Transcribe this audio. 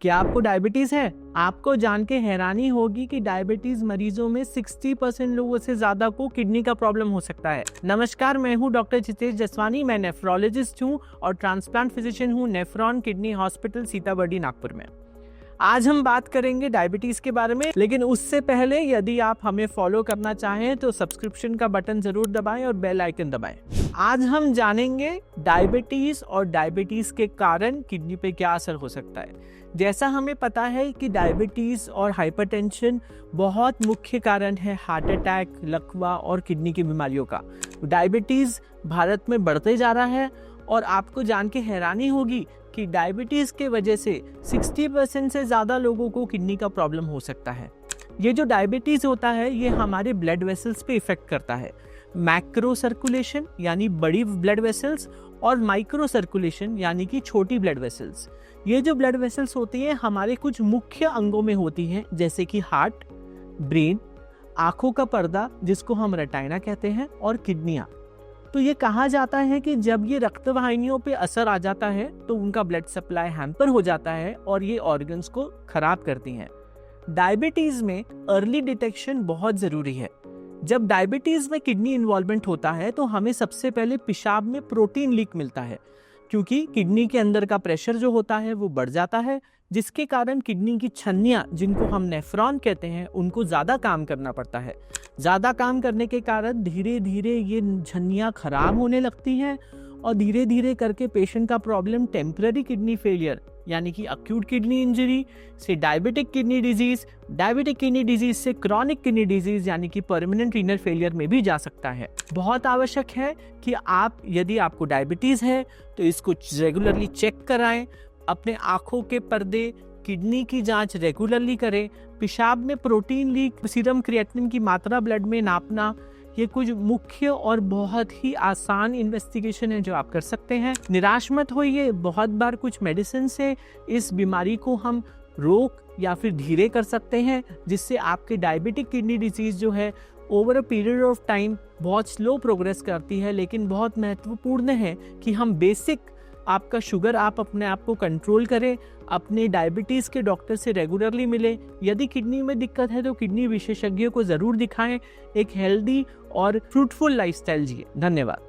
क्या आपको डायबिटीज है? आपको जान के हैरानी होगी कि डायबिटीज मरीजों में 60% लोगों से ज्यादा को किडनी का प्रॉब्लम हो सकता है। नमस्कार, मैं हूं डॉक्टर जितेश जसवानी। मैं नेफ्रोलॉजिस्ट हूं और ट्रांसप्लांट फिजिशियन हूं Nephron kidney hospital Sitabuldi Nagpur में। आज हम बात करेंगे डायबिटीज के बारे में, लेकिन उससे पहले यदि आप हमें फॉलो करना चाहें तो सब्सक्रिप्शन का बटन जरूर दबाएं और बेल आइकन दबाएं। आज हम जानेंगे डायबिटीज और डायबिटीज के कारण किडनी पे क्या असर हो सकता है। जैसा हमें पता है कि डायबिटीज और हाइपरटेंशन बहुत मुख्य कारण है हार्ट अटैक, लकवा और किडनी की बीमारियों का। डायबिटीज भारत में बढ़ते जा रहा है और आपको जान के हैरानी होगी कि डायबिटीज के वजह से 60% से ज़्यादा लोगों को किडनी का प्रॉब्लम हो सकता है। ये जो डायबिटीज होता है ये हमारे ब्लड वेसल्स पे इफेक्ट करता है। मैक्रो सर्कुलेशन यानी बड़ी ब्लड वेसल्स और माइक्रो सर्कुलेशन यानी कि छोटी ब्लड वेसल्स। ये जो ब्लड वेसल्स होती हैं हमारे कुछ मुख्य अंगों में होती हैं, जैसे कि हार्ट, ब्रेन, आंखों का पर्दा जिसको हम रेटाइना कहते हैं और किडनियाँ। तो ये कहा जाता है कि जब ये रक्त वाहिनियों पे असर आ जाता है तो उनका ब्लड सप्लाई हैम्पर हो जाता है और ये ऑर्गन्स को खराब करती हैं। डायबिटीज में अर्ली डिटेक्शन बहुत ज़रूरी है। जब डायबिटीज में किडनी इन्वॉल्वमेंट होता है तो हमें सबसे पहले पेशाब में प्रोटीन लीक मिलता है, क्योंकि किडनी के अंदर का प्रेशर जो होता है वो बढ़ जाता है, जिसके कारण किडनी की छन्नियाँ जिनको हम नेफ्रॉन कहते हैं उनको ज़्यादा काम करना पड़ता है। ज़्यादा काम करने के कारण धीरे धीरे ये छन्नियाँ खराब होने लगती हैं और धीरे धीरे करके पेशेंट का प्रॉब्लम टेम्पररी किडनी फेलियर यानी कि अक्यूट किडनी इंजरी से डायबिटिक किडनी डिजीज से क्रॉनिक किडनी डिजीज यानी कि परमानेंट रीनल फेलियर में भी जा सकता है। बहुत आवश्यक है कि यदि आपको डायबिटीज़ है तो इसको रेगुलरली चेक कराएं। अपने आँखों के पर्दे, किडनी की जांच रेगुलरली करें। पेशाब में प्रोटीन लीक, सीरम क्रिएटिनिन की मात्रा ब्लड में नापना, ये कुछ मुख्य और बहुत ही आसान इन्वेस्टिगेशन है जो आप कर सकते हैं। निराश मत होइए, बहुत बार कुछ मेडिसिन से इस बीमारी को हम रोक या फिर धीरे कर सकते हैं, जिससे आपके डायबिटिक किडनी डिजीज जो है over a period of time बहुत स्लो प्रोग्रेस करती है। लेकिन बहुत महत्वपूर्ण है कि हम बेसिक आपका शुगर आप अपने आप को कंट्रोल करें, अपने डायबिटीज़ के डॉक्टर से रेगुलरली मिलें। यदि किडनी में दिक्कत है तो किडनी विशेषज्ञों को ज़रूर दिखाएं। एक हेल्दी और फ्रूटफुल लाइफस्टाइल जिए। धन्यवाद।